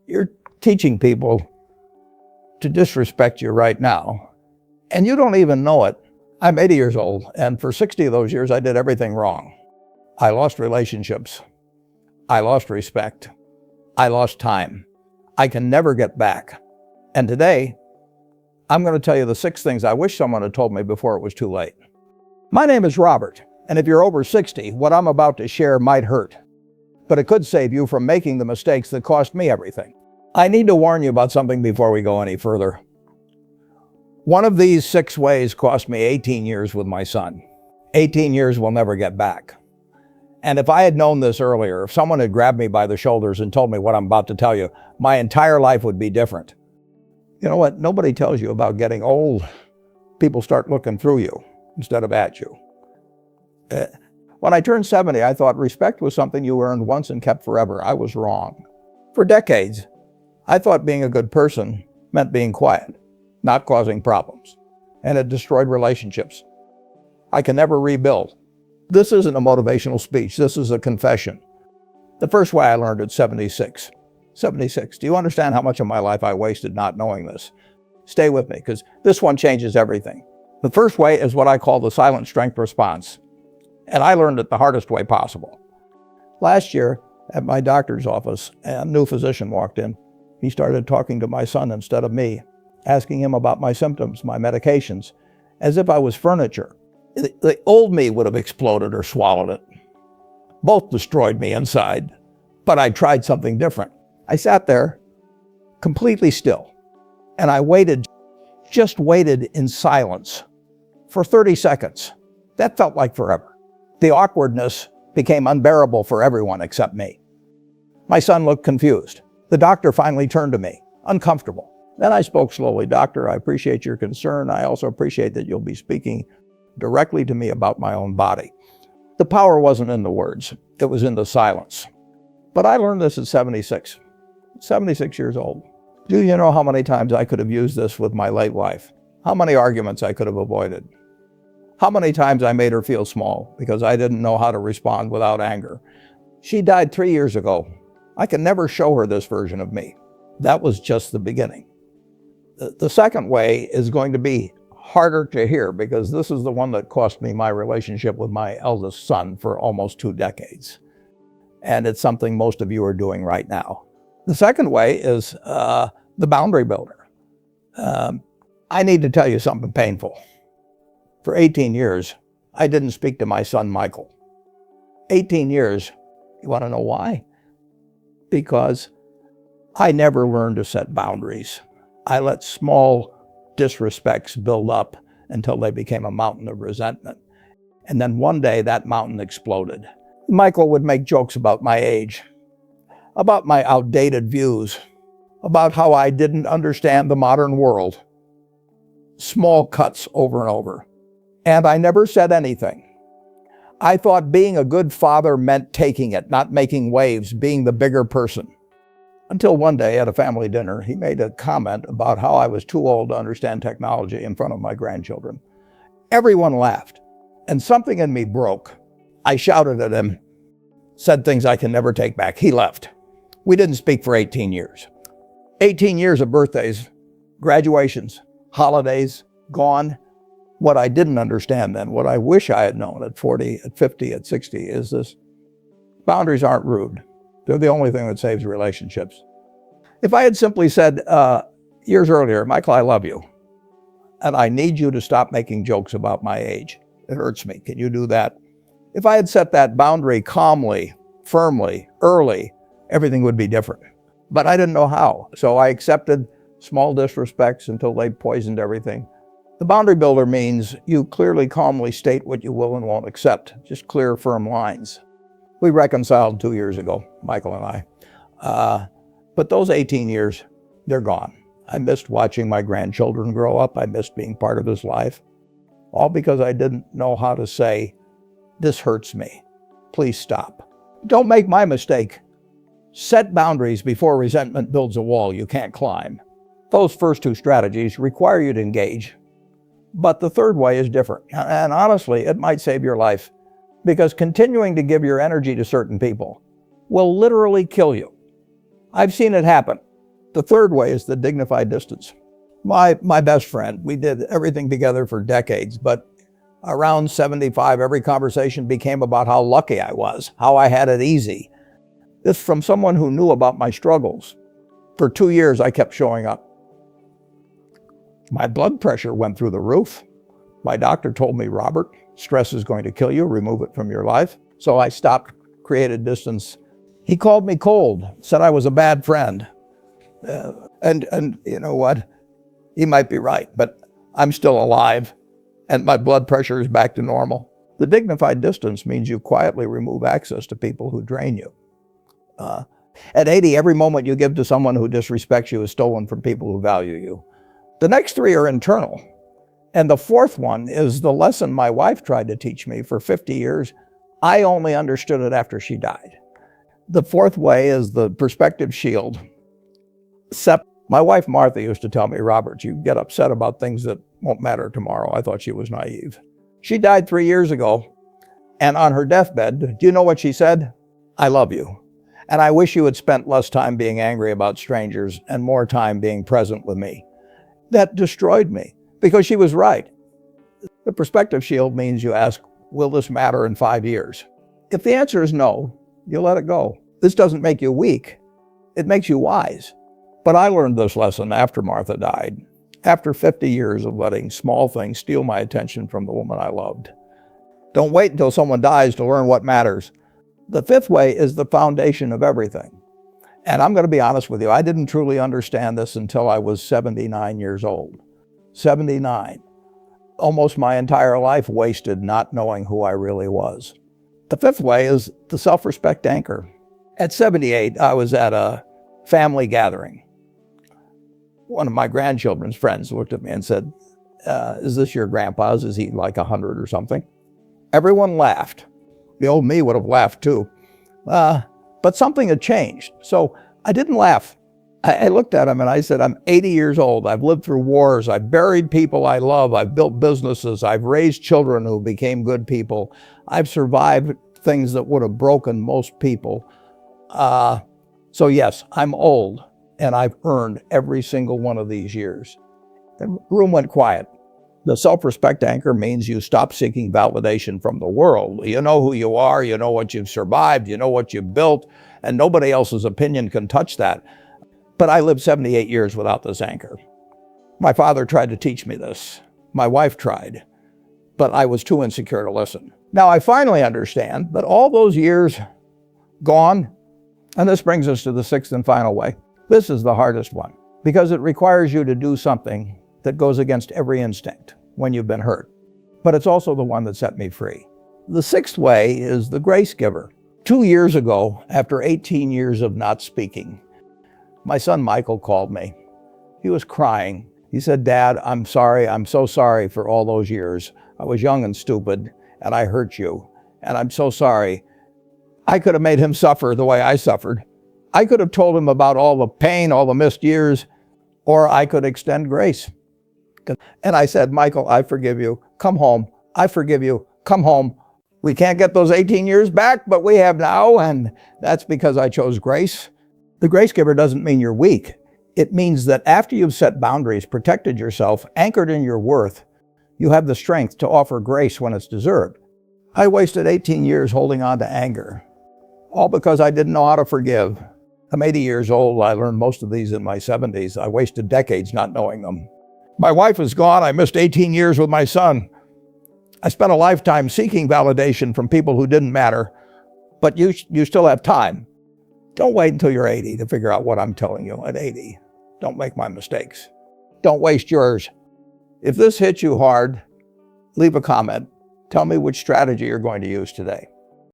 You're teaching people to disrespect you right now, and you don't even know it. I'm 80 years old, and for 60 of those years, I did everything wrong. I lost relationships. I lost respect. I lost time. I can never get back. And today, I'm going to tell you the 6 things I wish someone had told me before it was too late. My name is Robert, and if you're over 60, what I'm about to share might hurt, but it could save you from making the mistakes that cost me everything. I need to warn you about something before we go any further. One of these 6 ways cost me 18 years with my son. 18 years we'll never get back. And if I had known this earlier, if someone had grabbed me by the shoulders and told me what I'm about to tell you, my entire life would be different. You know what? Nobody tells you about getting old. People start looking through you instead of at you. When I turned 70, I thought respect was something you earned once and kept forever. I was wrong. For decades, I thought being a good person meant being quiet, not causing problems, and it destroyed relationships. I can never rebuild. This isn't a motivational speech. This is a confession. The first way I learned at 76. 76. Do you understand how much of my life I wasted not knowing this? Stay with me, because this one changes everything. The first way is what I call the silent strength response, and I learned it the hardest way possible. Last year, at my doctor's office, a new physician walked in. He started talking to my son instead of me, asking him about my symptoms, my medications, as if I was furniture. The old me would have exploded or swallowed it. Both destroyed me inside, but I tried something different. I sat there completely still, and I waited, just waited in silence for 30 seconds. That felt like forever. The awkwardness became unbearable for everyone except me. My son looked confused. The doctor finally turned to me, uncomfortable. Then I spoke slowly. Doctor, I appreciate your concern. I also appreciate that you'll be speaking directly to me about my own body. The power wasn't in the words. It was in the silence. But I learned this at 76. 76 years old. Do you know how many times I could have used this with my late wife? How many arguments I could have avoided? How many times I made her feel small because I didn't know how to respond without anger? She died 3 years ago. I can never show her this version of me. That was just the beginning. The second way is going to be harder to hear because this is the one that cost me my relationship with my eldest son for almost 2 decades. And it's something most of you are doing right now. The second way is the boundary builder. I need to tell you something painful. For 18 years, I didn't speak to my son, Michael. 18 years. You want to know why? Because I never learned to set boundaries. I let small disrespects build up until they became a mountain of resentment. And then one day that mountain exploded. Michael would make jokes about my age, about my outdated views, about how I didn't understand the modern world. Small cuts over and over. And I never said anything. I thought being a good father meant taking it, not making waves, being the bigger person. Until one day at a family dinner, he made a comment about how I was too old to understand technology in front of my grandchildren. Everyone laughed, and something in me broke. I shouted at him, said things I can never take back. He left. We didn't speak for 18 years. 18 years of birthdays, graduations, holidays, gone. What I didn't understand then, what I wish I had known at 40, at 50, at 60, is this: boundaries aren't rude. They're the only thing that saves relationships. If I had simply said years earlier, Michael, I love you, and I need you to stop making jokes about my age. It hurts me. Can you do that? If I had set that boundary calmly, firmly, early, everything would be different. But I didn't know how, so I accepted small disrespects until they poisoned everything. The boundary builder means you clearly, calmly state what you will and won't accept. Just clear, firm lines. We reconciled 2 years ago, Michael and I. But those 18 years, they're gone. I missed watching my grandchildren grow up. I missed being part of his life. All because I didn't know how to say, this hurts me. Please stop. Don't make my mistake. Set boundaries before resentment builds a wall you can't climb. Those first 2 strategies require you to engage. But the third way is different. And honestly, it might save your life, because continuing to give your energy to certain people will literally kill you. I've seen it happen. The third way is the dignified distance. My best friend, we did everything together for decades, but around 75, every conversation became about how lucky I was, how I had it easy. This from someone who knew about my struggles. For 2 years, I kept showing up. My blood pressure went through the roof. My doctor told me, Robert, stress is going to kill you, remove it from your life. So I stopped, created distance. He called me cold, said I was a bad friend. And you know what? He might be right, but I'm still alive and my blood pressure is back to normal. The dignified distance means you quietly remove access to people who drain you. At 80, every moment you give to someone who disrespects you is stolen from people who value you. The next three are internal. And the fourth one is the lesson my wife tried to teach me for 50 years. I only understood it after she died. The fourth way is the perspective shield. My wife Martha used to tell me, Robert, you get upset about things that won't matter tomorrow. I thought she was naive. She died 3 years ago, and on her deathbed, do you know what she said? I love you. And I wish you had spent less time being angry about strangers and more time being present with me. That destroyed me because she was right. The perspective shield means you ask, will this matter in 5 years? If the answer is no, you let it go. This doesn't make you weak. It makes you wise. But I learned this lesson after Martha died, after 50 years of letting small things steal my attention from the woman I loved. Don't wait until someone dies to learn what matters. The fifth way is the foundation of everything. And I'm going to be honest with you, I didn't truly understand this until I was 79 years old. 79. Almost my entire life wasted not knowing who I really was. The fifth way is the self-respect anchor. At 78, I was at a family gathering. One of my grandchildren's friends looked at me and said, is this your grandpa's? Is he like 100 or something? Everyone laughed. The old me would have laughed too. But something had changed. So I didn't laugh. I looked at him and I said, I'm 80 years old. I've lived through wars. I've buried people I love. I've built businesses. I've raised children who became good people. I've survived things that would have broken most people. So yes, I'm old and I've earned every single one of these years. The room went quiet. The self-respect anchor means you stop seeking validation from the world. You know who you are, you know what you've survived, you know what you've built, and nobody else's opinion can touch that. But I lived 78 years without this anchor. My father tried to teach me this. My wife tried, but I was too insecure to listen. Now I finally understand that all those years gone, and this brings us to the sixth and final way. This is the hardest one because it requires you to do something that goes against every instinct when you've been hurt. But it's also the one that set me free. The sixth way is the grace giver. 2 years ago, after 18 years of not speaking, my son Michael called me. He was crying. He said, Dad, I'm sorry. I'm so sorry for all those years. I was young and stupid, and I hurt you. And I'm so sorry. I could have made him suffer the way I suffered. I could have told him about all the pain, all the missed years, or I could extend grace. And I said, Michael, I forgive you. Come home. I forgive you. Come home. We can't get those 18 years back, but we have now, and that's because I chose grace. The grace giver doesn't mean you're weak. It means that after you've set boundaries, protected yourself, anchored in your worth, you have the strength to offer grace when it's deserved. I wasted 18 years holding on to anger, all because I didn't know how to forgive. I'm 80 years old. I learned most of these in my 70s. I wasted decades not knowing them. My wife is gone. I missed 18 years with my son. I spent a lifetime seeking validation from people who didn't matter, but you still have time. Don't wait until you're 80 to figure out what I'm telling you at 80. Don't make my mistakes. Don't waste yours. If this hits you hard, leave a comment. Tell me which strategy you're going to use today.